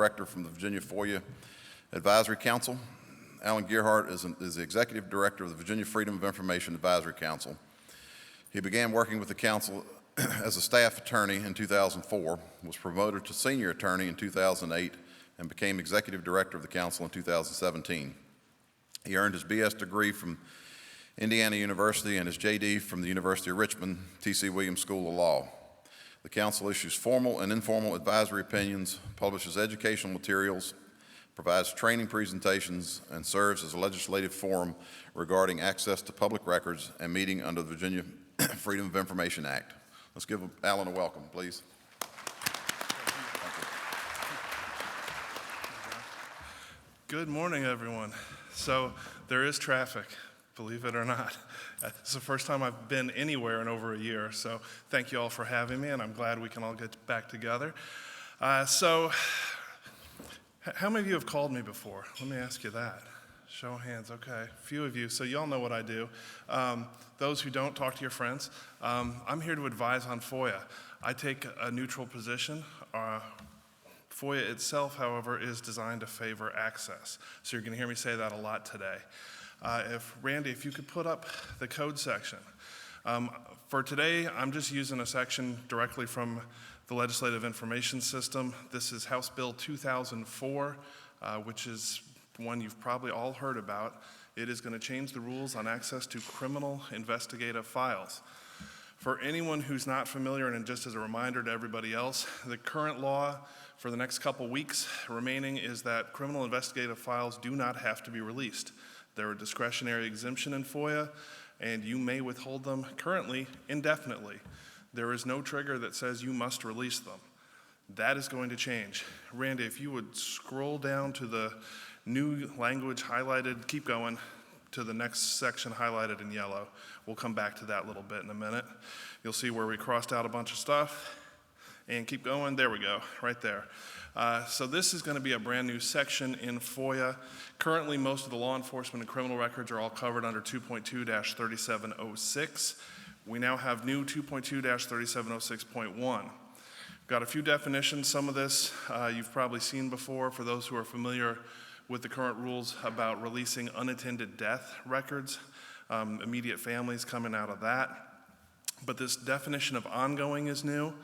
Director from the Virginia FOIA Advisory Council. Alan Gernheardt is the Executive Director of the Virginia Freedom of Information Advisory Council. He began working with the Council as a staff attorney in 2004, was promoted to senior attorney in 2008, and became Executive Director of the Council in 2017. He earned his BS degree from Indiana University and his JD from the University of Richmond, T.C. Williams School of Law. The Council issues formal and informal advisory opinions, publishes educational materials, provides training presentations, and serves as a legislative forum regarding access to public records and meeting under the Virginia Freedom of Information Act. Let's give Alan a welcome, please. Good morning, everyone. So there is traffic, believe it or not. It's the first time I've been anywhere in over a year, so thank you all for having me, and I'm glad we can all get back together. So how many of you have called me before? Let me ask you that. Show of hands, okay. A few of you, so y'all know what I do. Those who don't, talk to your friends. I'm here to advise on FOIA. I take a neutral position. FOIA itself, however, is designed to favor access. So you're going to hear me say that a lot today. Randy, if you could put up the code section. For today, I'm just using a section directly from the Legislative Information System. This is House Bill 2004, which is one you've probably all heard about. It is going to change the rules on access to criminal investigative files. For anyone who's not familiar, and just as a reminder to everybody else, the current law for the next couple weeks remaining is that criminal investigative files do not have to be released. They're a discretionary exemption in FOIA, and you may withhold them currently indefinitely. There is no trigger that says you must release them. That is going to change. Randy, if you would scroll down to the new language highlighted, keep going to the next section highlighted in yellow. We'll come back to that a little bit in a minute. You'll see where we crossed out a bunch of stuff. And keep going, there we go, right there. So this is going to be a brand new section in FOIA. Currently, most of the law enforcement and criminal records are all covered under 2.2-3706. We now have new 2.2-3706.1. Got a few definitions. Some of this you've probably seen before for those who are familiar with the current rules about releasing unattended death records, immediate families coming out of that. But this definition of ongoing is new.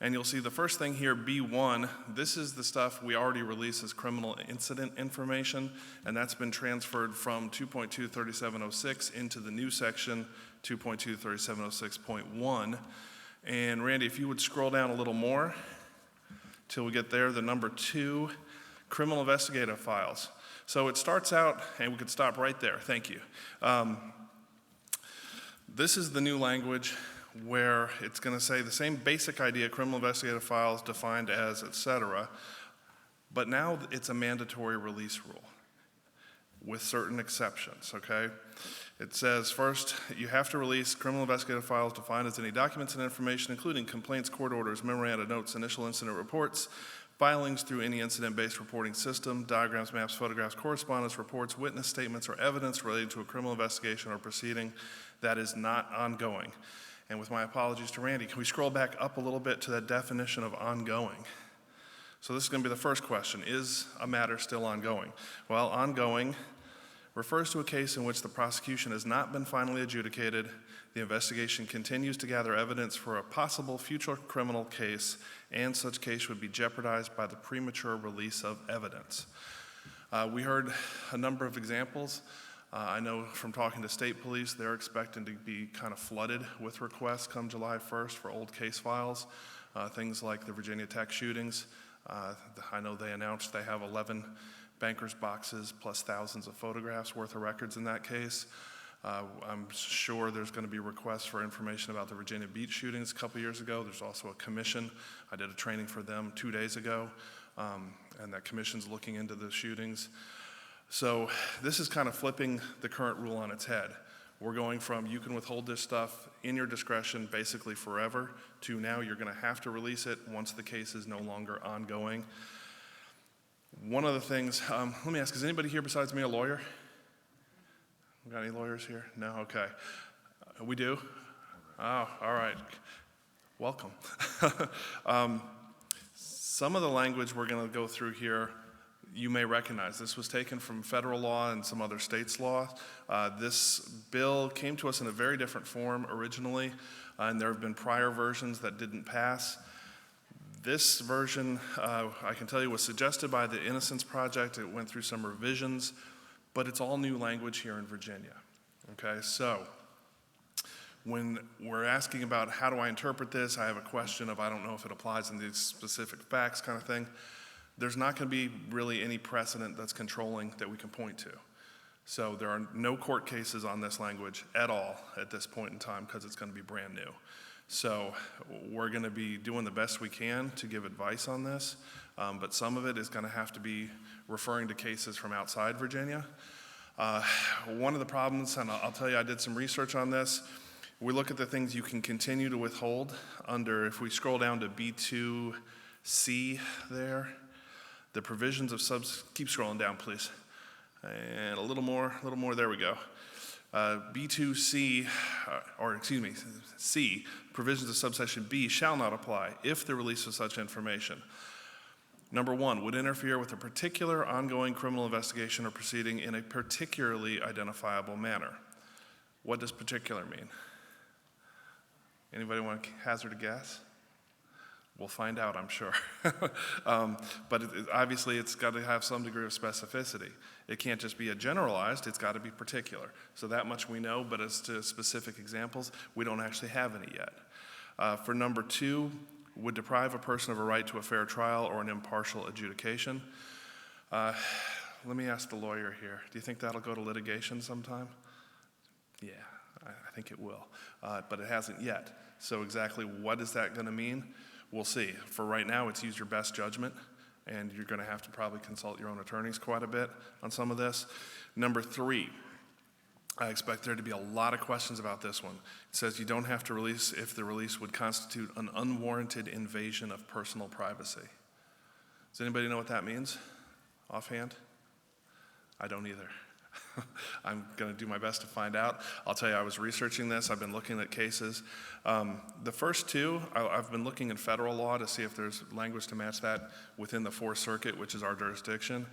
And you'll see the first thing here, B1, this is the stuff we already release as criminal incident information, and that's been transferred from 2.2-3706 into the new section, 2.2-3706.1. And Randy, if you would scroll down a little more till we get there, the number 2, criminal investigative files. So it starts out, and we could stop right there, thank you. This is the new language where it's going to say the same basic idea, criminal investigative files defined as, et cetera, but now it's a mandatory release rule with certain exceptions, okay? It says, first, you have to release criminal investigative files defined as any documents and information, including complaints, court orders, memoranda, notes, initial incident reports, filings through any incident-based reporting system, diagrams, maps, photographs, correspondence, reports, witness statements, or evidence relating to a criminal investigation or proceeding that is not ongoing. And with my apologies to Randy, can we scroll back up a little bit to that definition of ongoing? So this is going to be the first question. Is a matter still ongoing? Well, ongoing refers to a case in which the prosecution has not been finally adjudicated, the investigation continues to gather evidence for a possible future criminal case, and such case would be jeopardized by the premature release of evidence. We heard a number of examples. I know from talking to state police, they're expecting to be kind of flooded with requests come July 1st for old case files, things like the Virginia Tech shootings. I know they announced they have 11 bankers' boxes plus thousands of photographs worth of records in that case. I'm sure there's going to be requests for information about the Virginia Beach shootings a couple years ago. There's also a commission. I did a training for them 2 days ago, and that commission's looking into the shootings. So this is kind of flipping the current rule on its head. We're going from you can withhold this stuff in your discretion basically forever to now you're going to have to release it once the case is no longer ongoing. One of the things, let me ask, is anybody here besides me a lawyer? We got any lawyers here? No? Okay. We do? Oh, all right. Welcome. Some of the language we're going to go through here, you may recognize. This was taken from federal law and some other states' law. This bill came to us in a very different form originally, and there have been prior versions that didn't pass. This version, I can tell you, was suggested by the Innocence Project. It went through some revisions, but it's all new language here in Virginia. Okay, so when we're asking about how do I interpret this, I have a question of I don't know if it applies in these specific facts kind of thing. There's not going to be really any precedent that's controlling that we can point to. So there are no court cases on this language at all at this point in time because it's going to be brand new. So we're going to be doing the best we can to give advice on this, but some of it is going to have to be referring to cases from outside Virginia. One of the problems, and I'll tell you I did some research on this, we look at the things you can continue to withhold under, if we scroll down to B2C there, the provisions of keep scrolling down please, and a little more, there we go. B2C, C, provisions of subsection B shall not apply if the release of such information, number one, would interfere with a particular ongoing criminal investigation or proceeding in a particularly identifiable manner. What does particular mean? Anybody want to hazard a guess? We'll find out, I'm sure. But obviously, it's got to have some degree of specificity. It can't just be a generalized, it's got to be particular. So that much we know, but as to specific examples, we don't actually have any yet. For number two, would deprive a person of a right to a fair trial or an impartial adjudication. Let me ask the lawyer here. Do you think that'll go to litigation sometime? Yeah, I think it will, but it hasn't yet. So exactly what is that going to mean? We'll see. For right now, it's use your best judgment, and you're going to have to probably consult your own attorneys quite a bit on some of this. Number three, I expect there to be a lot of questions about this one. It says you don't have to release if the release would constitute an unwarranted invasion of personal privacy. Does anybody know what that means offhand? I don't either. I'm going to do my best to find out. I'll tell you, I was researching this. I've been looking at cases. The first two, I've been looking in federal law to see if there's language to match that within the Fourth Circuit, which is our jurisdiction.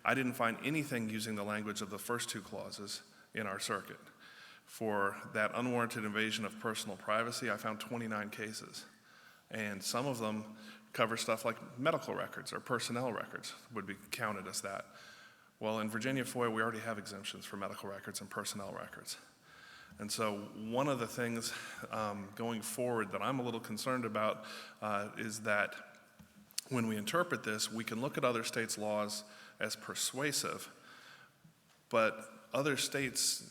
I didn't find anything using the language of the first two clauses in our circuit. For that unwarranted invasion of personal privacy, I found 29 cases. And some of them cover stuff like medical records or personnel records would be counted as that. Well, in Virginia FOIA, we already have exemptions for medical records and personnel records. And so one of the things going forward that I'm a little concerned about is that when we interpret this, we can look at other states' laws as persuasive, but other states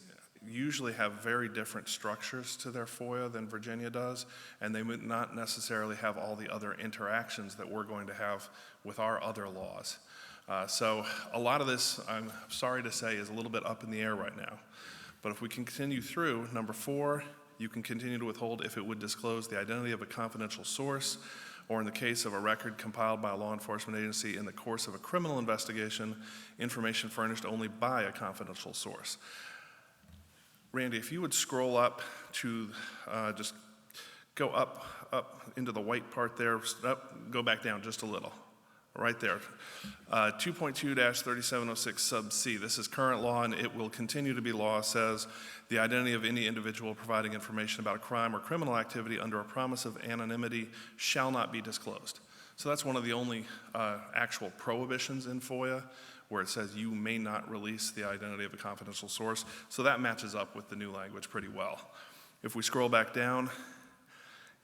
usually have very different structures to their FOIA than Virginia does, and they would not necessarily have all the other interactions that we're going to have with our other laws. So a lot of this, I'm sorry to say, is a little bit up in the air right now. But if we can continue through, number four, you can continue to withhold if it would disclose the identity of a confidential source, or in the case of a record compiled by a law enforcement agency in the course of a criminal investigation, information furnished only by a confidential source. Randy, if you would scroll up to just go up into the white part there, go back down just a little. Right there, 2.2-3706 sub C. This is current law, and it will continue to be law. Says the identity of any individual providing information about a crime or criminal activity under a promise of anonymity shall not be disclosed. So that's one of the only actual prohibitions in FOIA where it says you may not release the identity of a confidential source. So that matches up with the new language pretty well. If we scroll back down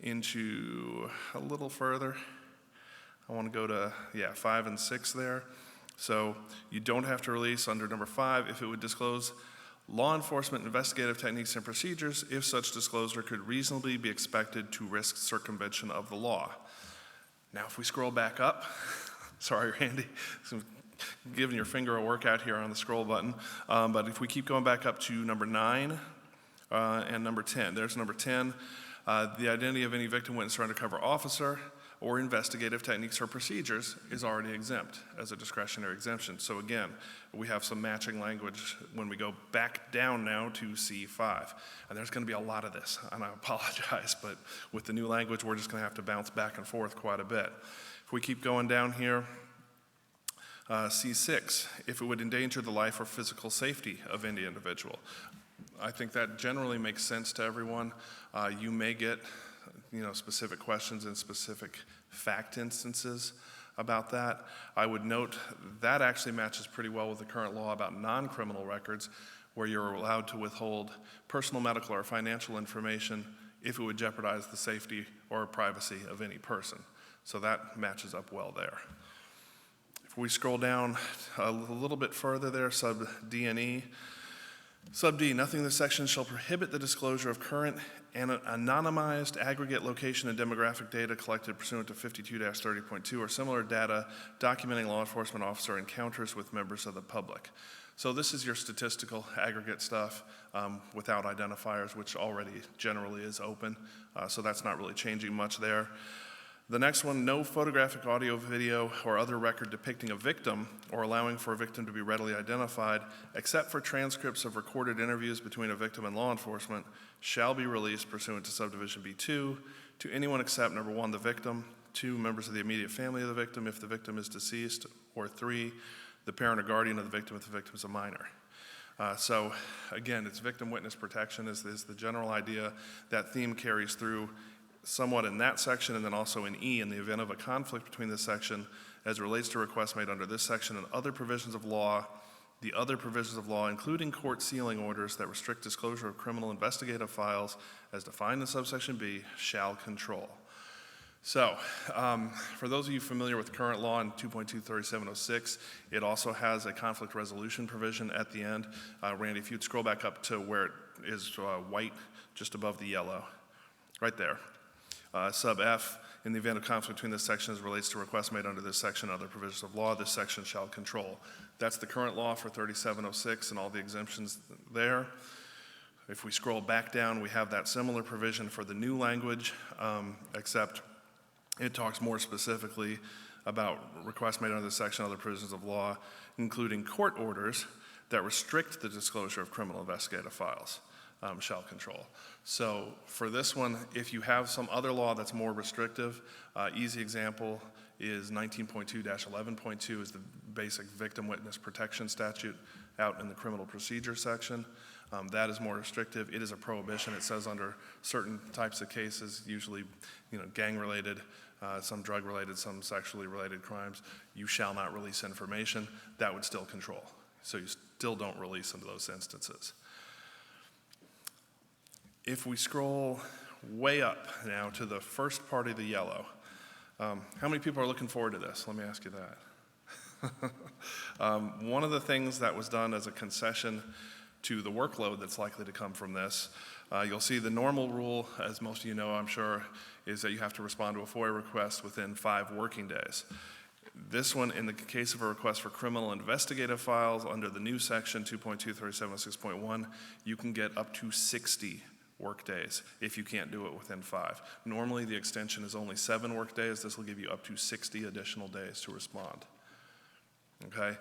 into a little further, I want to go to, 5 and 6 there. So you don't have to release under number 5 if it would disclose law enforcement investigative techniques and procedures if such disclosure could reasonably be expected to risk circumvention of the law. Now, if we scroll back up, sorry, Randy, giving your finger a workout here on the scroll button, but if we keep going back up to number 9 and number 10, there's number 10, the identity of any victim, witness, or undercover officer or investigative techniques or procedures is already exempt as a discretionary exemption. So again, we have some matching language when we go back down now to C5. And there's going to be a lot of this, and I apologize, but with the new language, we're just going to have to bounce back and forth quite a bit. If we keep going down here, C6, if it would endanger the life or physical safety of any individual. I think that generally makes sense to everyone. You may get, specific questions and specific fact instances about that. I would note that actually matches pretty well with the current law about non-criminal records, where you're allowed to withhold personal, medical, or financial information if it would jeopardize the safety or privacy of any person. So that matches up well there. If we scroll down a little bit further there, sub D and E. Sub D, nothing in this section shall prohibit the disclosure of current and anonymized aggregate location and demographic data collected pursuant to 52-30.2 or similar data documenting law enforcement officer encounters with members of the public. So this is your statistical aggregate stuff without identifiers, which already generally is open. So that's not really changing much there. The next one, no photographic, audio, video, or other record depicting a victim or allowing for a victim to be readily identified, except for transcripts of recorded interviews between a victim and law enforcement, shall be released pursuant to subdivision B2 to anyone except, number one, the victim, 2, members of the immediate family of the victim if the victim is deceased, or 3, the parent or guardian of the victim if the victim is a minor. So again, it's victim witness protection is the general idea. That theme carries through somewhat in that section and then also in E in the event of a conflict between this section as it relates to requests made under this section and other provisions of law. The other provisions of law, including court sealing orders that restrict disclosure of criminal investigative files as defined in subsection B, shall control. So, for those of you familiar with current law in 2.23706, it also has a conflict resolution provision at the end. Randy, if you'd scroll back up to where it is white, just above the yellow, right there. Sub F, in the event of conflict between this section as relates to requests made under this section and other provisions of law, this section shall control. That's the current law for 3706 and all the exemptions there. If we scroll back down, we have that similar provision for the new language, except it talks more specifically about requests made under this section and other provisions of law, including court orders that restrict the disclosure of criminal investigative files. Shall control. So for this one, if you have some other law that's more restrictive, easy example is 19.2-11.2 is the basic victim witness protection statute out in the criminal procedure section. That is more restrictive. It is a prohibition. It says under certain types of cases, usually gang-related, some drug-related, some sexually related crimes, you shall not release information. That would still control. So you still don't release into those instances. If we scroll way up now to the first part of the yellow, how many people are looking forward to this? Let me ask you that. One of the things that was done as a concession to the workload that's likely to come from this, you'll see the normal rule, as most of you know, I'm sure, is that you have to respond to a FOIA request within 5 working days. This one, in the case of a request for criminal investigative files under the new section 2.23706.1, you can get up to 60 work days if you can't do it within 5. Normally the extension is only 7 work days. This will give you up to 60 additional days to respond. Okay?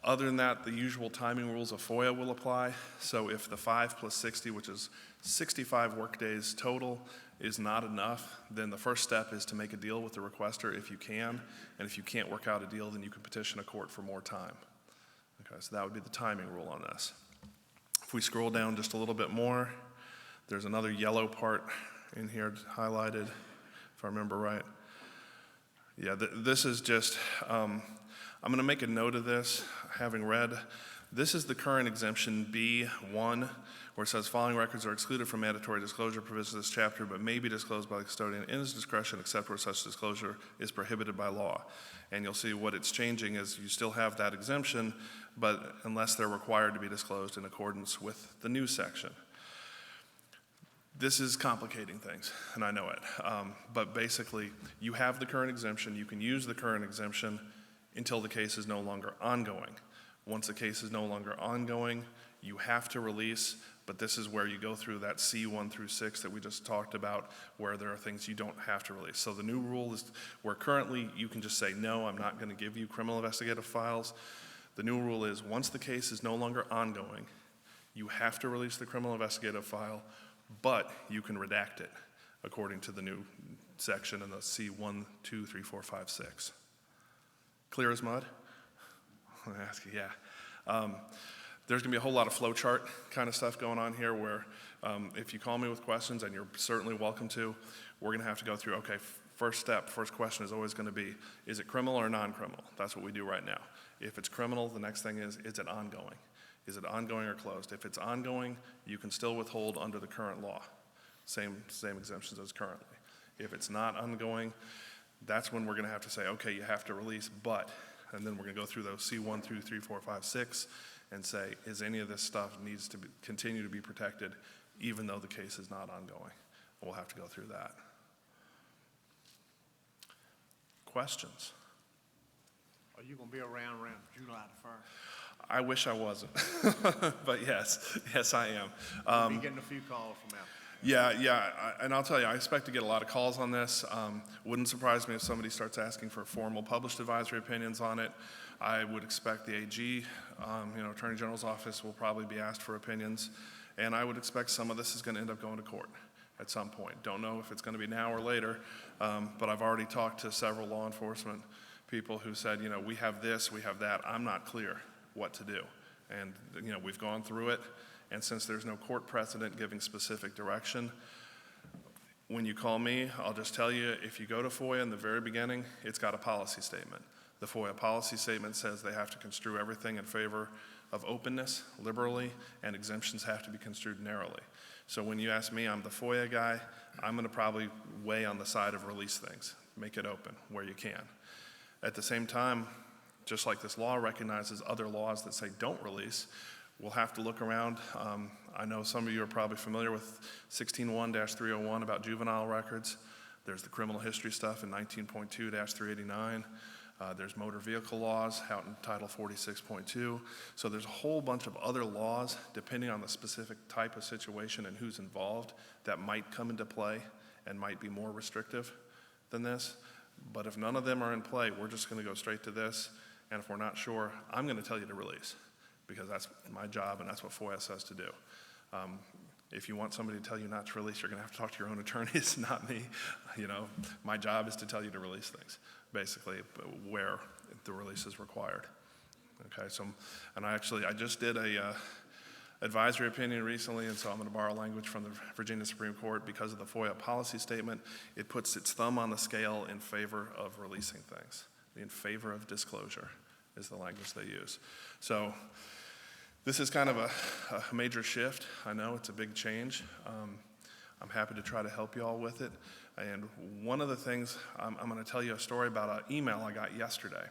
Other than that, the usual timing rules of FOIA will apply. So if the 5 plus 60, which is 65 work days total, is not enough, then the first step is to make a deal with the requester if you can. And if you can't work out a deal, then you can petition a court for more time. Okay, so that would be the timing rule on this. If we scroll down just a little bit more, there's another yellow part in here highlighted, if I remember right. Yeah, this is just, I'm going to make a note of this, having read. This is the current exemption B1, where it says following records are excluded from mandatory disclosure provisions of this chapter, but may be disclosed by the custodian in his discretion, except where such disclosure is prohibited by law. And you'll see what it's changing is you still have that exemption, but unless they're required to be disclosed in accordance with the new section. This is complicating things, and I know it. But basically, you have the current exemption. You can use the current exemption until the case is no longer ongoing. Once the case is no longer ongoing, you have to release, but this is where you go through that C1 through 6 that we just talked about, where there are things you don't have to release. So the new rule is where currently you can just say, no, I'm not going to give you criminal investigative files. The new rule is once the case is no longer ongoing, you have to release the criminal investigative file, but you can redact it according to the new section in the C1, 2, 3, 4, 5, 6. Clear as mud? I ask you, yeah. There's going to be a whole lot of flow chart kind of stuff going on here where if you call me with questions, and you're certainly welcome to, we're going to have to go through, okay, first question is always going to be, is it criminal or non-criminal? That's what we do right now. If it's criminal, the next thing is it ongoing? Is it ongoing or closed? If it's ongoing, you can still withhold under the current law. Same exemptions as currently. If it's not ongoing, that's when we're going to have to say, okay, you have to release, but, and then we're going to go through those C1 through 3, 4, 5, 6, and say, is any of this stuff needs to continue to be protected even though the case is not ongoing? We'll have to go through that. Questions? Are you going to be around July the 1st? I wish I wasn't, but yes, I am. You'll be getting a few calls from out. Yeah, and I'll tell you, I expect to get a lot of calls on this. Wouldn't surprise me if somebody starts asking for formal published advisory opinions on it. I would expect the AG, Attorney General's office will probably be asked for opinions, and I would expect some of this is going to end up going to court at some point. Don't know if it's going to be now or later, but I've already talked to several law enforcement people who said, we have this, we have that. I'm not clear what to do. And, we've gone through it. And since there's no court precedent giving specific direction, when you call me, I'll just tell you, if you go to FOIA in the very beginning, it's got a policy statement. The FOIA policy statement says they have to construe everything in favor of openness, liberally, and exemptions have to be construed narrowly. So when you ask me, I'm the FOIA guy, I'm going to probably weigh on the side of release things, make it open where you can. At the same time, just like this law recognizes other laws that say don't release, we'll have to look around. I know some of you are probably familiar with 16.1-301 about juvenile records. There's the criminal history stuff in 19.2-389. There's motor vehicle laws out in Title 46.2. So there's a whole bunch of other laws, depending on the specific type of situation and who's involved, that might come into play and might be more restrictive than this. But if none of them are in play, we're just going to go straight to this. And if we're not sure, I'm going to tell you to release, because that's my job and that's what FOIA says to do. If you want somebody to tell you not to release, you're going to have to talk to your own attorneys, not me. My job is to tell you to release things, basically, where the release is required. Okay, so, and I just did a advisory opinion recently, and so I'm going to borrow language from the Virginia Supreme Court. Because of the FOIA policy statement, it puts its thumb on the scale in favor of releasing things. In favor of disclosure is the language they use. So this is kind of a major shift. I know it's a big change. I'm happy to try to help you all with it. And one of the things, I'm going to tell you a story about an email I got yesterday.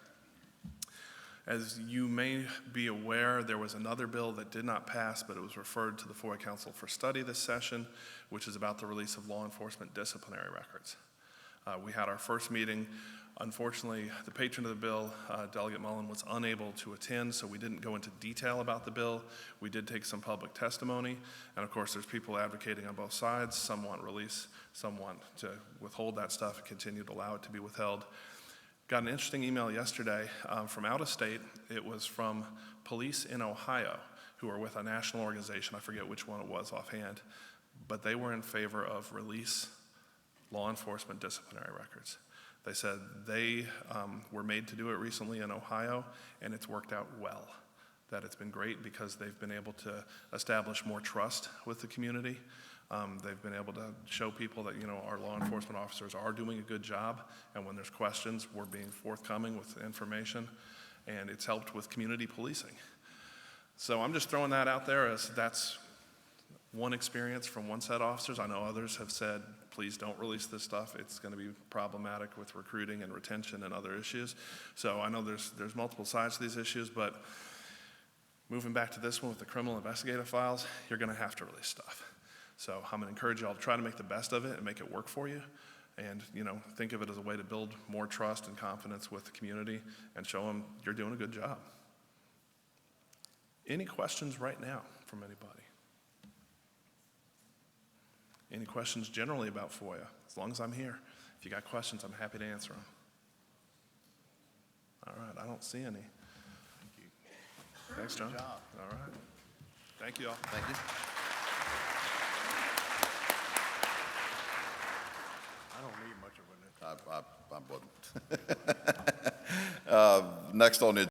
As you may be aware, there was another bill that did not pass, but it was referred to the FOIA Council for study this session, which is about the release of law enforcement disciplinary records. We had our first meeting. Unfortunately, the patron of the bill, Delegate Mullen, was unable to attend, so we didn't go into detail about the bill. We did take some public testimony, and of course there's people advocating on both sides. Some want release, some want to withhold that stuff and continue to allow it to be withheld. Got an interesting email yesterday from out of state. It was from police in Ohio who are with a national organization. I forget which one it was offhand, but they were in favor of release law enforcement disciplinary records. They said they were made to do it recently in Ohio, and it's worked out well. That it's been great because they've been able to establish more trust with the community. They've been able to show people that, our law enforcement officers are doing a good job, and when there's questions, we're being forthcoming with information, and it's helped with community policing. So I'm just throwing that out there as that's one experience from one set of officers. I know others have said, please don't release this stuff. It's going to be problematic with recruiting and retention and other issues. So I know there's multiple sides to these issues, but moving back to this one with the criminal investigative files, you're going to have to release stuff. So I'm going to encourage you all to try to make the best of it and make it work for you. And, think of it as a way to build more trust and confidence with the community and show them you're doing a good job. Any questions right now from anybody? Any questions generally about FOIA? As long as I'm here. If you got questions, I'm happy to answer them. All right, I don't see any. Thank you. Thanks, John. Good job. All right. Thank you all. Thank you. I don't need much of I wasn't. Next on the